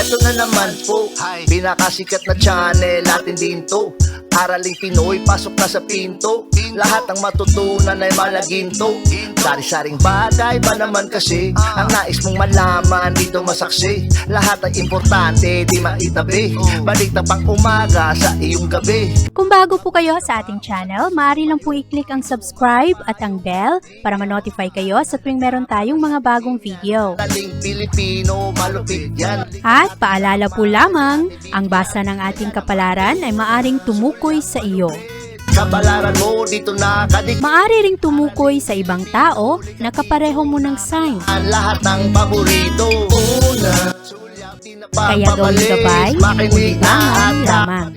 Eto na naman po, pinakasikat na channel natin din to. Araling Pinoy, pasok na sa pinto. Lahat ng matutunan ay malaginto. Sari-saring bagay ba naman kasi ang nais mong malaman dito masaksi. Lahat ay importante, di maitabi. Balik na pang umaga sa iyong gabi. Kung bago po kayo sa ating channel, maaari lang po i-click ang subscribe at ang bell para ma-notify kayo sa tuwing meron tayong mga bagong video. Taling Pilipino, malupit yan. At paalala po lamang, ang basa ng ating kapalaran ay maaring tumukoy sa iyo. Kapalaran mo dito nakadik. Maaari ring tumukoy sa ibang tao na kapareho mo ng sign. Lahat ng paborito. Una, Kaya gawing gabay, makinig libangan lamang.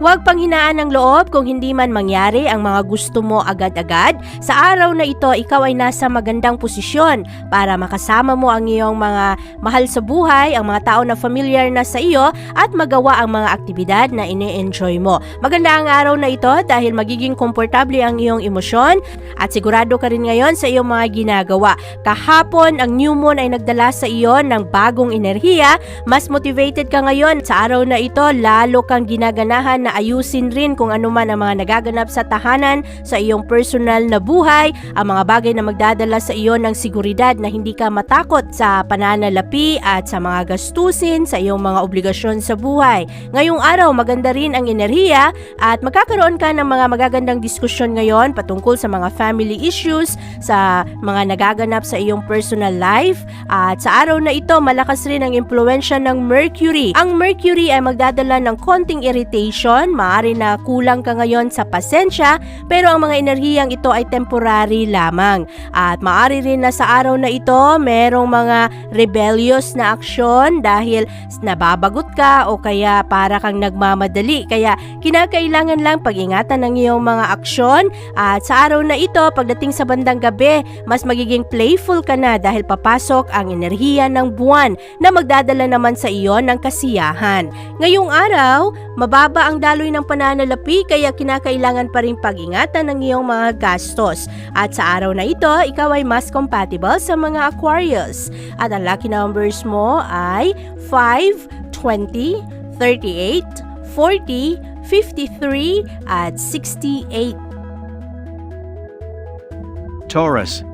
Huwag panghinaan ng loob kung hindi man mangyari ang mga gusto mo agad-agad. Sa araw na ito, ikaw ay nasa magandang posisyon para makasama mo ang iyong mga mahal sa buhay, ang mga tao na familiar na sa iyo at magawa ang mga aktibidad na ini-enjoy mo. Maganda ang araw na ito dahil magiging komportable ang iyong emosyon at sigurado ka rin ngayon sa iyong mga ginagawa. Kahapon, ang new moon ay nagdala sa iyo ng bagong enerhiya. Mas motivated ka ngayon sa araw na ito, lalo kang ginaganahan na ayusin rin kung ano man ang mga nagaganap sa tahanan, sa iyong personal na buhay, ang mga bagay na magdadala sa iyo ng seguridad na hindi ka matakot sa pananalapi at sa mga gastusin, sa iyong mga obligasyon sa buhay. Ngayong araw, maganda rin ang enerhiya at magkakaroon ka ng mga magagandang diskusyon ngayon patungkol sa mga family issues, sa mga nagaganap sa iyong personal life. At sa araw na ito, malakas rin ang impluwensya ng Mercury. Ang Mercury ay magdadala ng konting irritation. Maaari na kulang ka ngayon sa pasensya, pero ang mga enerhiyang ito ay temporary lamang. At maaari rin na sa araw na ito, merong mga rebellious na aksyon dahil nababagot ka o kaya para kang nagmamadali. Kaya kinakailangan lang pag-ingatan ng iyong mga aksyon. At sa araw na ito, pagdating sa bandang gabi, mas magiging playful ka na dahil papasok ang enerhiya ng buwan na magdadala naman sa iyo ng kasiyahan. Ngayong araw, mababa ang daloy ng pananalapi kaya kinakailangan pa rin pag-ingatan ng iyong mga gastos. At sa araw na ito, ikaw ay mas compatible sa mga Aquarius. At ang lucky numbers mo ay 5, 20, 38, 40, 53, at 68. Taurus.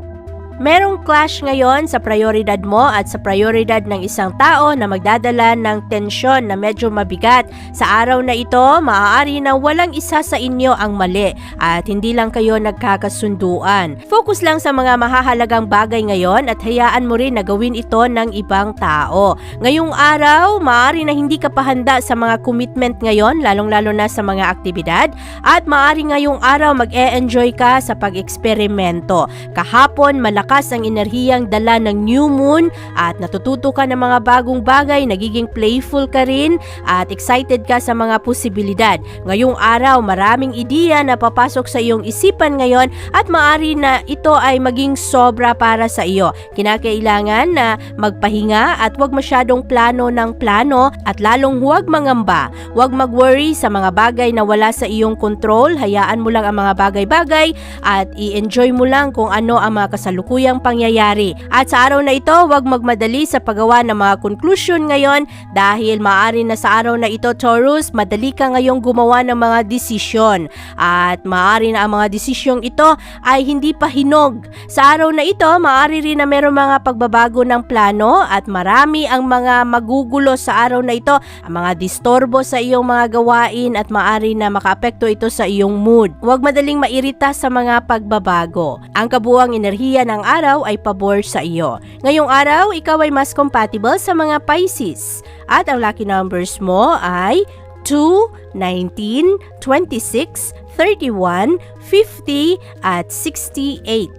Merong clash ngayon sa prioridad mo at sa prioridad ng isang tao na magdadala ng tensyon na medyo mabigat. Sa araw na ito, maaari na walang isa sa inyo ang mali at hindi lang kayo nagkakasunduan. Focus lang sa mga mahahalagang bagay ngayon at hayaan mo rin na gawin ito ng ibang tao. Ngayong araw, maaari na hindi ka pa handa sa mga commitment ngayon, lalong-lalo na sa mga aktibidad, at maaari ngayong araw mag-e-enjoy ka sa pag-eksperimento. Kahapon, malakas ang enerhiyang dala ng new moon at natututo ka ng mga bagong bagay, nagiging playful ka rin at excited ka sa mga posibilidad. Ngayong araw, maraming ideya na papasok sa iyong isipan ngayon at maaari na ito ay maging sobra para sa iyo. Kinakailangan na magpahinga at huwag masyadong plano ng plano at lalong huwag mangamba. Huwag mag-worry sa mga bagay na wala sa iyong control. Hayaan mo lang ang mga bagay-bagay at i-enjoy mo lang kung ano ang mga kasalukuyang pangyayari. At sa araw na ito, huwag magmadali sa paggawa ng mga conclusion ngayon dahil maaari na sa araw na ito, Taurus, madali ka ngayong gumawa ng mga desisyon at maaari na ang mga desisyong ito ay hindi pa hinog. Sa araw na ito, maaari rin na mayroong mga pagbabago ng plano at marami ang mga magugulo sa araw na ito, ang mga distorbo sa iyong mga gawain at maaari na makaapekto ito sa iyong mood. Huwag madaling mairita sa mga pagbabago. Ang kabuuang enerhiya ng araw ay pabor sa iyo. Ngayong araw, ikaw ay mas compatible sa mga Pisces. At ang lucky numbers mo ay 2, 19, 26, 31, 50, at 68.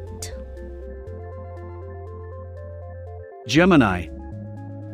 Gemini.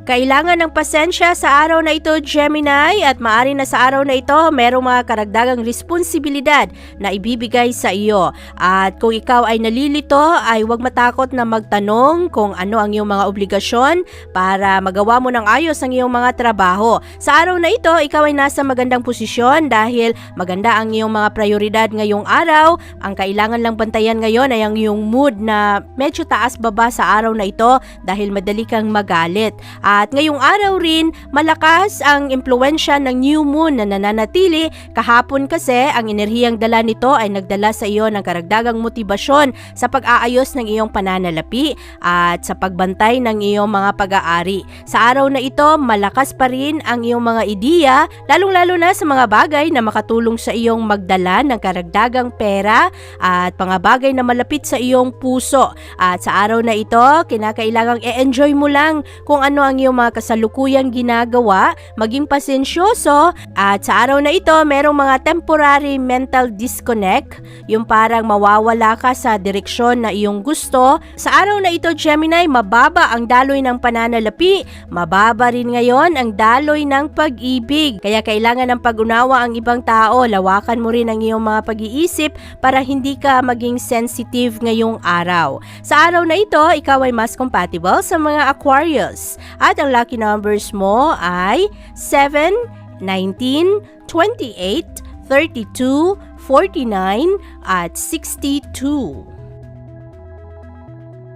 Kailangan ng pasensya sa araw na ito, Gemini, at maaari na sa araw na ito merong mga karagdagang responsibilidad na ibibigay sa iyo. At kung ikaw ay nalilito, ay huwag matakot na magtanong kung ano ang iyong mga obligasyon para magawa mo ng ayos ang iyong mga trabaho. Sa araw na ito, ikaw ay nasa magandang posisyon dahil maganda ang iyong mga prioridad ngayong araw. Ang kailangan lang bantayan ngayon ay ang iyong mood na medyo taas-baba sa araw na ito dahil madali kang magalit. At ngayong araw rin, malakas ang impluensya ng new moon na nananatili. Kahapon kasi, ang enerhiyang dala nito ay nagdala sa iyo ng karagdagang motibasyon sa pag-aayos ng iyong pananalapi at sa pagbantay ng iyong mga pag-aari. Sa araw na ito, malakas pa rin ang iyong mga ideya, lalong-lalo na sa mga bagay na makatulong sa iyong magdala ng karagdagang pera at mga bagay na malapit sa iyong puso. At sa araw na ito, kinakailangang i-enjoy mo lang kung ano ang iyong mga kasalukuyang ginagawa, maging pasensyoso, at sa araw na ito, merong mga temporary mental disconnect, yung parang mawawala ka sa direksyon na iyong gusto. Sa araw na ito, Gemini, mababa ang daloy ng pananalapi, mababa rin ngayon ang daloy ng pag-ibig. Kaya kailangan ng pag-unawa ang ibang tao, lawakan mo rin ang iyong mga pag-iisip para hindi ka maging sensitive ngayong araw. Sa araw na ito, ikaw ay mas compatible sa mga Aquarius. At ang lucky numbers mo ay 7, 19, 28, 32, 49, at 62.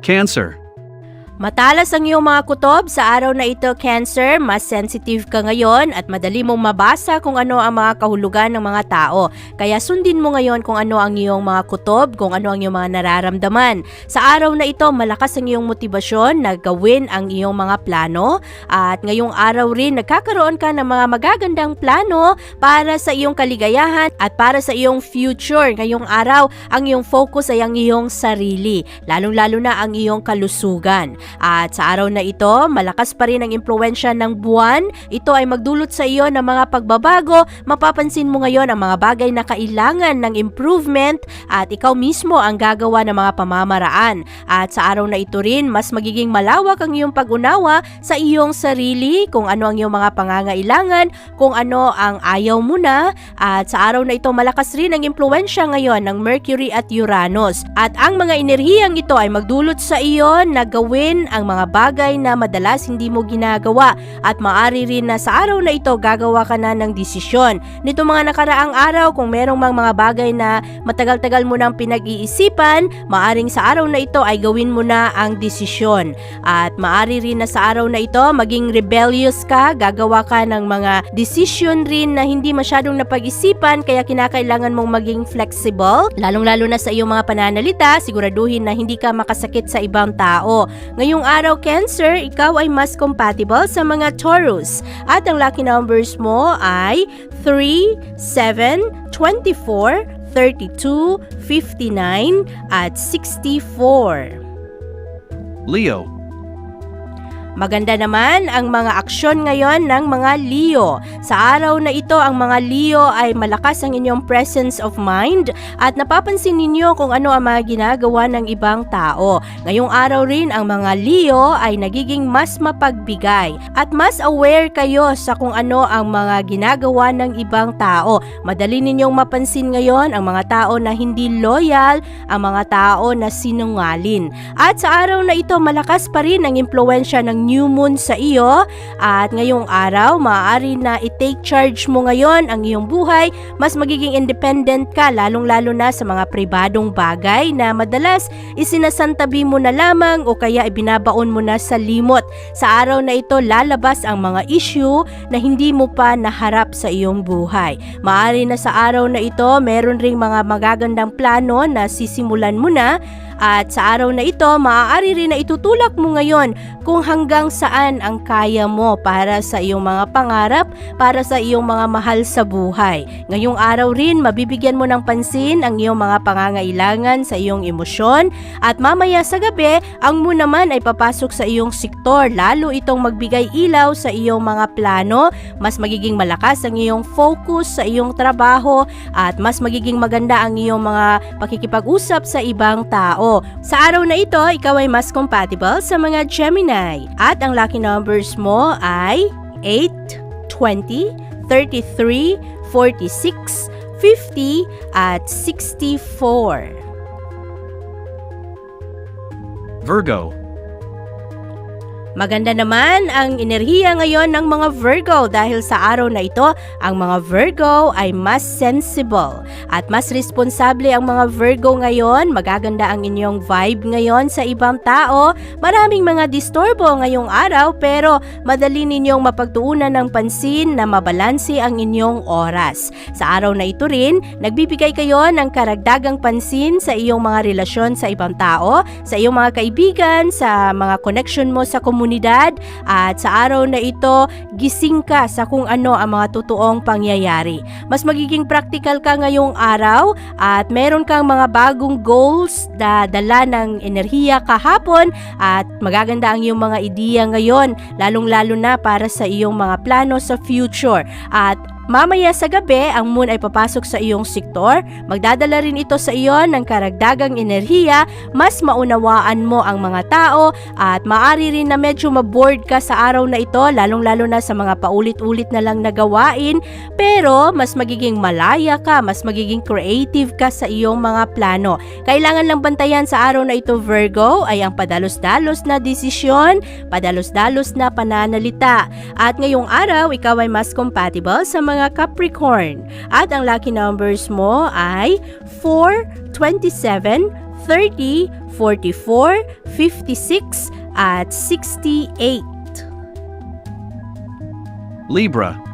Cancer. Matalas ang iyong mga kutob sa araw na ito, Cancer. Mas sensitive ka ngayon at madali mong mabasa kung ano ang mga kahulugan ng mga tao. Kaya sundin mo ngayon kung ano ang iyong mga kutob, kung ano ang iyong mga nararamdaman. Sa araw na ito, malakas ang iyong motibasyon na gawin ang iyong mga plano. At ngayong araw rin, nagkakaroon ka ng mga magagandang plano para sa iyong kaligayahan at para sa iyong future. Ngayong araw, ang iyong focus ay ang iyong sarili, lalong-lalo na ang iyong kalusugan. At sa araw na ito, malakas pa rin ang impluensya ng buwan. Ito ay magdulot sa iyo ng mga pagbabago. Mapapansin mo ngayon ang mga bagay na kailangan ng improvement at ikaw mismo ang gagawa ng mga pamamaraan. At sa araw na ito rin, mas magiging malawak ang iyong pag-unawa sa iyong sarili, kung ano ang iyong mga pangangailangan, kung ano ang ayaw mo na. At sa araw na ito, malakas rin ang impluensya ngayon ng Mercury at Uranus. At ang mga enerhiyang ito ay magdulot sa iyo na gawin ang mga bagay na madalas hindi mo ginagawa, at maaari rin na sa araw na ito gagawa ka na ng desisyon. Nito mga nakaraang araw, kung merong mga bagay na matagal-tagal mo nang pinag-iisipan, maaring sa araw na ito ay gawin mo na ang desisyon. At maaari rin na sa araw na ito maging rebellious ka, gagawa ka ng mga desisyon rin na hindi masyadong napag-isipan, kaya kinakailangan mong maging flexible, lalong-lalo na sa iyong mga pananalita. Siguraduhin na hindi ka makasakit sa ibang tao. Ngayong araw, Cancer, ikaw ay mas compatible sa mga Taurus. At ang lucky numbers mo ay 3, 7, 24, 32, 59, at 64. Leo. Maganda naman ang mga aksyon ngayon ng mga Leo. Sa araw na ito, ang mga Leo ay malakas ang inyong presence of mind at napapansin ninyo kung ano ang mga ginagawa ng ibang tao. Ngayong araw rin, ang mga Leo ay nagiging mas mapagbigay at mas aware kayo sa kung ano ang mga ginagawa ng ibang tao. Madali ninyong mapansin ngayon ang mga tao na hindi loyal, ang mga tao na sinungaling. At sa araw na ito, malakas pa rin ang impluensya ng new moon sa iyo, at ngayong araw maaari na i-take charge mo ngayon ang iyong buhay. Mas magiging independent ka, lalong-lalo na sa mga pribadong bagay na madalas isinasantabi mo na lamang o kaya ibinabaon mo na sa limot. Sa araw na ito, lalabas ang mga issue na hindi mo pa naharap sa iyong buhay. Maaari na sa araw na ito, meron ring mga magagandang plano na sisimulan mo na. At sa araw na ito, maaari rin na itutulak mo ngayon kung hanggang saan ang kaya mo para sa iyong mga pangarap, para sa iyong mga mahal sa buhay. Ngayong araw rin, mabibigyan mo ng pansin ang iyong mga pangangailangan sa iyong emosyon, at mamaya sa gabi, ang moon naman ay papasok sa iyong sektor, lalo itong magbigay ilaw sa iyong mga plano. Mas magiging malakas ang iyong focus sa iyong trabaho at mas magiging maganda ang iyong mga pakikipag-usap sa ibang tao. Sa araw na ito, ikaw ay mas compatible sa mga Gemini. At ang lucky numbers mo ay 8, 20, 33, 46, 50 at 64. Virgo. Maganda naman ang enerhiya ngayon ng mga Virgo dahil sa araw na ito, ang mga Virgo ay mas sensible at mas responsable ang mga Virgo ngayon. Magaganda ang inyong vibe ngayon sa ibang tao. Maraming mga disturbo ngayong araw pero madali ninyong mapagtuunan ng pansin na mabalanse ang inyong oras. Sa araw na ito rin, nagbibigay kayo ng karagdagang pansin sa iyong mga relasyon sa ibang tao, sa iyong mga kaibigan, sa mga connection mo sa komunidad. At sa araw na ito, gising ka sa kung ano ang mga totoong pangyayari. Mas magiging practical ka ngayong araw at meron kang mga bagong goals na dala ng enerhiya kahapon at magaganda ang iyong mga ideya ngayon, lalong-lalo na para sa iyong mga plano sa future. At mamaya sa gabi, ang moon ay papasok sa iyong sektor. Magdadala rin ito sa iyo ng karagdagang enerhiya, mas maunawaan mo ang mga tao at maaari rin na medyo maboard ka sa araw na ito, lalong-lalo na sa mga paulit-ulit na lang na gawain. Pero mas magiging malaya ka, mas magiging creative ka sa iyong mga plano. Kailangan lang bantayan sa araw na ito, Virgo, ay ang padalos-dalos na desisyon, padalos-dalos na pananalita. At ngayong araw, ikaw ay mas compatible sa mga Capricorn. At ang lucky numbers mo ay 4, 27, 30, 44, 56 at 68. Libra.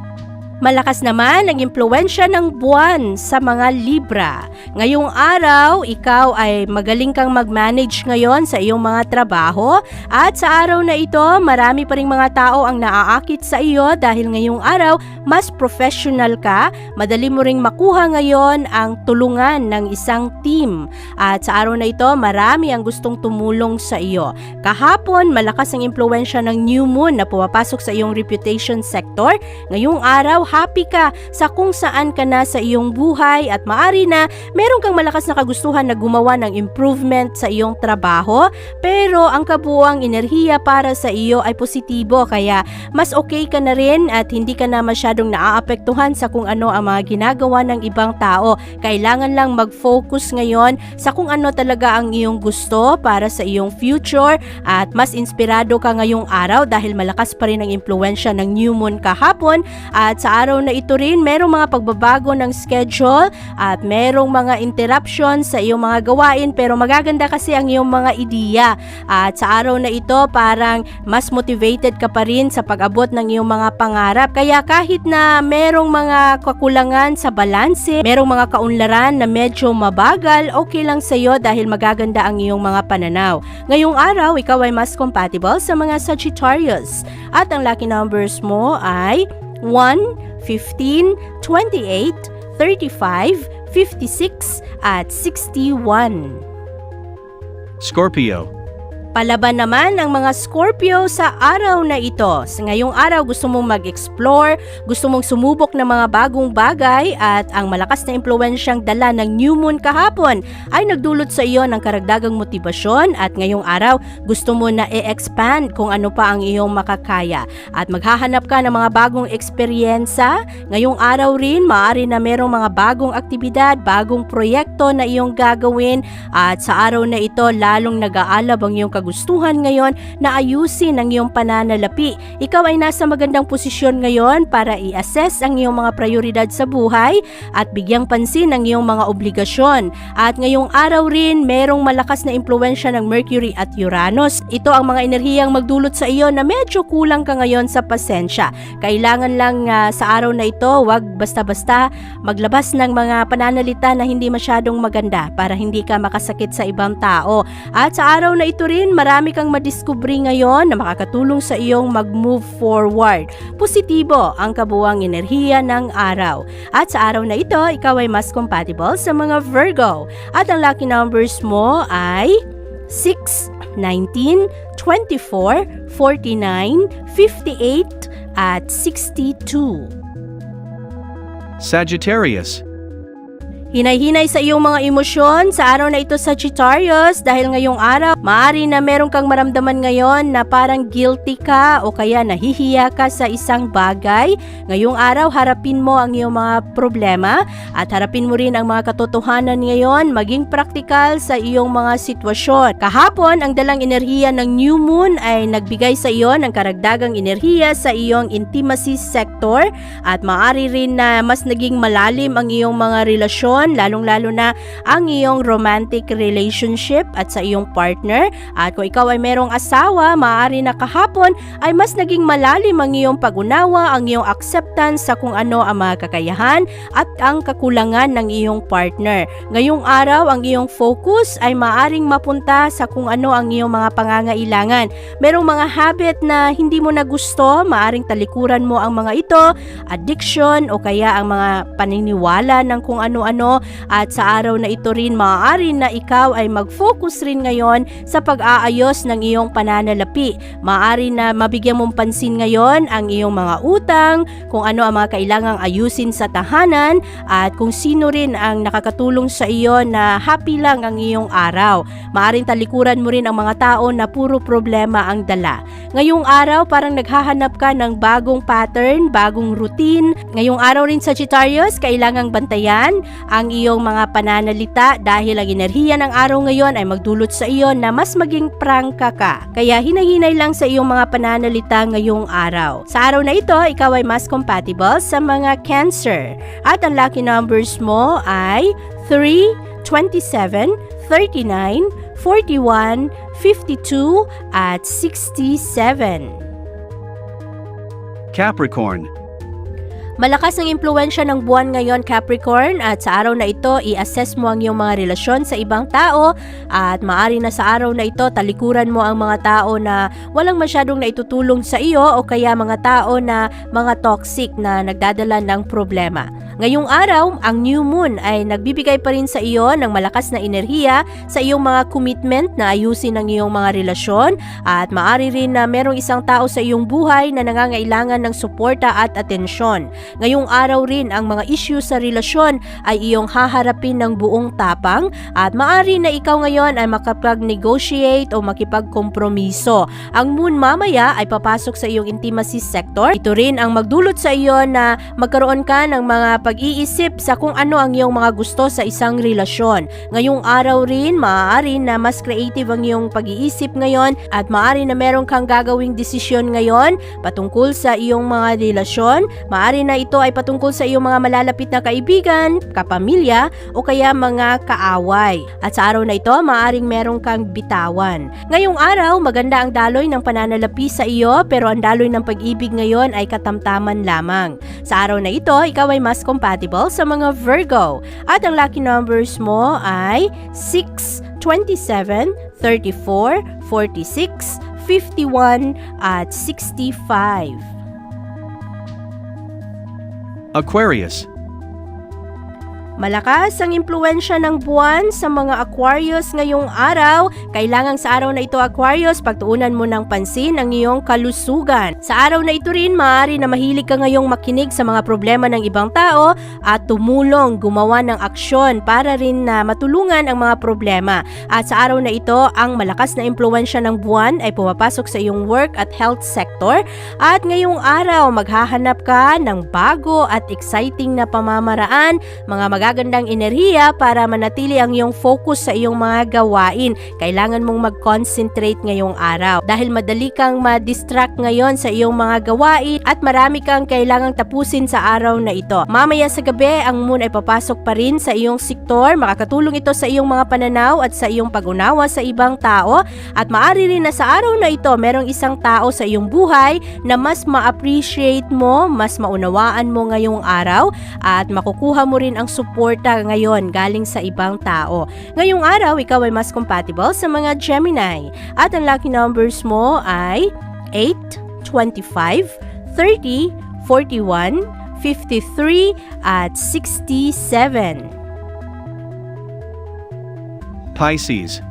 Malakas naman ang impluwensya ng buwan sa mga Libra. Ngayong araw, ikaw ay magaling kang mag-manage ngayon sa iyong mga trabaho at sa araw na ito, marami pa ring mga tao ang naaakit sa iyo dahil ngayong araw, mas professional ka, madali mo ring makuha ngayon ang tulungan ng isang team. At sa araw na ito, marami ang gustong tumulong sa iyo. Kahapon, malakas ang impluwensya ng new moon na pumapasok sa iyong reputation sector. Ngayong araw, happy ka sa kung saan ka na sa iyong buhay at maari na meron kang malakas na kagustuhan na gumawa ng improvement sa iyong trabaho, pero ang kabuuang enerhiya para sa iyo ay positibo kaya mas okay ka na rin at hindi ka na masyadong naaapektuhan sa kung ano ang mga ginagawa ng ibang tao. Kailangan lang mag-focus ngayon sa kung ano talaga ang iyong gusto para sa iyong future at mas inspirado ka ngayong araw dahil malakas pa rin ang impluwensya ng new moon kahapon at sa araw na ito rin, merong mga pagbabago ng schedule at merong mga interruption sa iyong mga gawain pero magaganda kasi ang iyong mga ideya. At sa araw na ito, parang mas motivated ka pa rin sa pag-abot ng iyong mga pangarap. Kaya kahit na merong mga kakulangan sa balanse, merong mga kaunlaran na medyo mabagal, okay lang sa iyo dahil magaganda ang iyong mga pananaw. Ngayong araw, ikaw ay mas compatible sa mga Sagittarius. At ang lucky numbers mo ay 1, 15, 28, 35, 56 at 61. Scorpio. Palaban naman ang mga Scorpio sa araw na ito. Sa ngayong araw gusto mong mag-explore, gusto mong sumubok ng mga bagong bagay at ang malakas na impluwensyang dala ng new moon kahapon ay nagdulot sa iyo ng karagdagang motibasyon at ngayong araw gusto mo na i-expand kung ano pa ang iyong makakaya. At maghahanap ka ng mga bagong eksperyensa. Ngayong araw rin maaari na merong mga bagong aktibidad, bagong proyekto na iyong gagawin at sa araw na ito lalong nag-aalab ang iyong kagustuhan ngayon na ayusin ang iyong pananalapi. Ikaw ay nasa magandang posisyon ngayon para i-assess ang iyong mga prioridad sa buhay at bigyang pansin ang iyong mga obligasyon. At ngayong araw rin, merong malakas na impluwensya ng Mercury at Uranus. Ito ang mga enerhiyang magdulot sa iyo na medyo kulang ka ngayon sa pasensya. Kailangan lang sa araw na ito, wag basta-basta maglabas ng mga pananalita na hindi masyadong maganda para hindi ka makasakit sa ibang tao. At sa araw na ito rin, marami kang madiskubre ngayon na makakatulong sa iyong mag-move forward. Positibo ang kabuuang enerhiya ng araw. At sa araw na ito, ikaw ay mas compatible sa mga Virgo. At ang lucky numbers mo ay 6, 19, 24, 49, 58 at 62. Sagittarius. Hinay-hinay sa iyong mga emosyon sa araw na ito, Sagittarius, dahil ngayong araw, maaari na meron kang maramdaman ngayon na parang guilty ka o kaya nahihiya ka sa isang bagay. Ngayong araw, harapin mo ang iyong mga problema at harapin mo rin ang mga katotohanan ngayon, maging praktikal sa iyong mga sitwasyon. Kahapon, ang dalang enerhiya ng New Moon ay nagbigay sa iyo ng karagdagang enerhiya sa iyong intimacy sector at maaari rin na mas naging malalim ang iyong mga relasyon, lalong-lalo na ang iyong romantic relationship at sa iyong partner. At kung ikaw ay merong asawa, maaari na kahapon ay mas naging malalim ang iyong pag-unawa, ang iyong acceptance sa kung ano ang mga kakayahan at ang kakulangan ng iyong partner. Ngayong araw, ang iyong focus ay maaring mapunta sa kung ano ang iyong mga pangangailangan. Merong mga habit na hindi mo na gusto, maaring talikuran mo ang mga ito, addiction o kaya ang mga paniniwala ng kung ano-ano. At sa araw na ito rin, maaari na ikaw ay mag-focus rin ngayon sa pag-aayos ng iyong pananalapi. Maaari na mabigyan mong pansin ngayon ang iyong mga utang, kung ano ang mga kailangang ayusin sa tahanan, at kung sino rin ang nakakatulong sa iyo na happy lang ang iyong araw. Maaring talikuran mo rin ang mga tao na puro problema ang dala. Ngayong araw, parang naghahanap ka ng bagong pattern, bagong routine. Ngayong araw rin, Sagittarius, kailangang bantayan ang iyong mga pananalita dahil ang enerhiya ng araw ngayon ay magdulot sa iyo na mas maging prangka ka. Kaya hinay-hinay lang sa iyong mga pananalita ngayong araw. Sa araw na ito, ikaw ay mas compatible sa mga Cancer. At ang lucky numbers mo ay 3, 27, 39, 41, 52, at 67. Capricorn. Malakas ang impluwensya ng buwan ngayon, Capricorn, at sa araw na ito, i-assess mo ang iyong mga relasyon sa ibang tao at maaari na sa araw na ito, talikuran mo ang mga tao na walang masyadong naitutulong sa iyo o kaya mga tao na mga toxic na nagdadala ng problema. Ngayong araw, ang New Moon ay nagbibigay pa rin sa iyo ng malakas na enerhiya sa iyong mga commitment na ayusin ang iyong mga relasyon at maaari rin na merong isang tao sa iyong buhay na nangangailangan ng suporta at atensyon. Ngayong araw rin, ang mga issue sa relasyon ay iyong haharapin ng buong tapang at maaari na ikaw ngayon ay makapag-negotiate o makipagkompromiso. Ang Moon mamaya ay papasok sa iyong intimacy sector. Ito rin ang magdulot sa iyo na magkaroon ka ng mga pag-iisip sa kung ano ang iyong mga gusto sa isang relasyon. Ngayong araw rin, maaari na mas creative ang iyong pag-iisip ngayon at maaari na meron kang gagawing desisyon ngayon patungkol sa iyong mga relasyon. Maaari na ito ay patungkol sa iyong mga malalapit na kaibigan, kapamilya o kaya mga kaaway. At sa araw na ito, maaaring meron kang bitawan. Ngayong araw, maganda ang daloy ng pananalapi sa iyo pero ang daloy ng pag-ibig ngayon ay katamtaman lamang. Sa araw na ito, ikaw ay mas compatible sa mga Virgo. At ang lucky numbers mo ay 6, 27, 34, 46, 51, at 65. Aquarius. Malakas ang impluwensya ng buwan sa mga Aquarius ngayong araw. Kailangan sa araw na ito, Aquarius, pagtuunan mo ng pansin ang iyong kalusugan. Sa araw na ito rin, maaari na mahilig ka ngayong makinig sa mga problema ng ibang tao at tumulong, gumawa ng aksyon para rin na matulungan ang mga problema. At sa araw na ito, ang malakas na impluwensya ng buwan ay pumapasok sa iyong work at health sector. At ngayong araw, maghahanap ka ng bago at exciting na pamamaraan, mga magagandang enerhiya para manatili ang iyong focus sa iyong mga gawain. Kailangan mong mag-concentrate ngayong araw dahil madali kang ma-distract ngayon sa iyong mga gawain at marami kang kailangang tapusin sa araw na ito. Mamaya sa gabi, ang Moon ay papasok pa rin sa iyong sektor. Makakatulong ito sa iyong mga pananaw at sa iyong pag-unawa sa ibang tao at maaari rin na sa araw na ito, merong isang tao sa iyong buhay na mas ma-appreciate mo, mas maunawaan mo ngayong araw at makukuha mo rin ang suporta ngayon galing sa ibang tao. Ngayong araw, ikaw ay mas compatible sa mga Gemini. At ang lucky numbers mo ay 8, 25, 30, 41, 53, at 67. Pisces.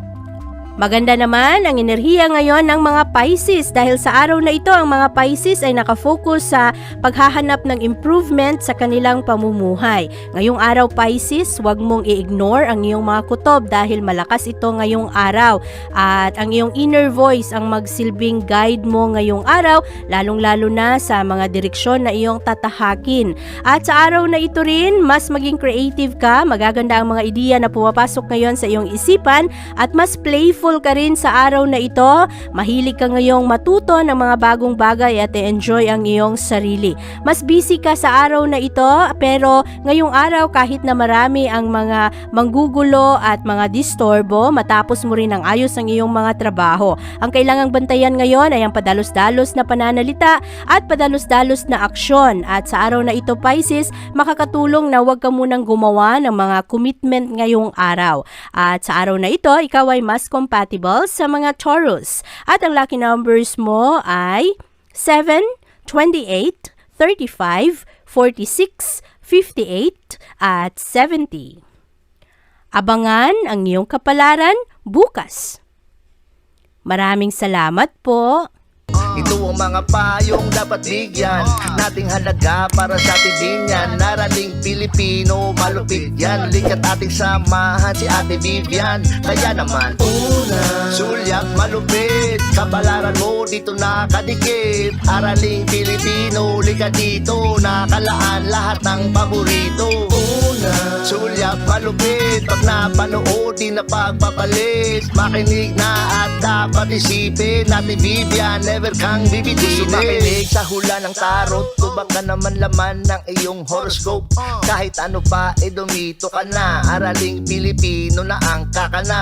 Maganda naman ang enerhiya ngayon ng mga Pisces dahil sa araw na ito ang mga Pisces ay nakafocus sa paghahanap ng improvement sa kanilang pamumuhay. Ngayong araw Pisces, huwag mong i-ignore ang iyong mga kutob dahil malakas ito ngayong araw at ang iyong inner voice ang magsilbing guide mo ngayong araw, lalong-lalo na sa mga direksyon na iyong tatahakin. At sa araw na ito rin, mas maging creative ka, magaganda ang mga ideya na pumapasok ngayon sa iyong isipan at mas playful ka rin sa araw na ito. Mahilig ka ngayong matuto ng mga bagong bagay at enjoy ang iyong sarili. Mas busy ka sa araw na ito pero ngayong araw kahit na marami ang mga manggugulo at mga disturbo, matapos mo rin ang ayos ang iyong mga trabaho. Ang kailangang bantayan ngayon ay ang padalos-dalos na pananalita at padalos-dalos na aksyon. At sa araw na ito Pisces, makakatulong na huwag ka munang gumawa ng mga commitment ngayong araw. At sa araw na ito, ikaw ay mas compatible sa mga Taurus. At ang lucky numbers mo ay 7, 28, 35, 46, 58, at 70. Abangan ang iyong kapalaran bukas. Maraming salamat po. Ito ang mga payong dapat bigyan nating halaga para sa ating din yan. Narating Pilipino, malupit yan. Likat ating samahan si Ate Vivian. Kaya naman, sulyap malupit, kapalaran mo dito nakadikit. Araling Pilipino, likat dito, nakalaan lahat ng paborito. Sulyap malupit, pag napanood di na pagpapalit. Makinig na at dapat isipin, Ate Vivian, never kang bibitinin. Makinig sa hula ng tarot, tubak ka naman laman ng iyong horoscope. Kahit ano pa, dumito ka na. Araling Pilipino na ang kakana.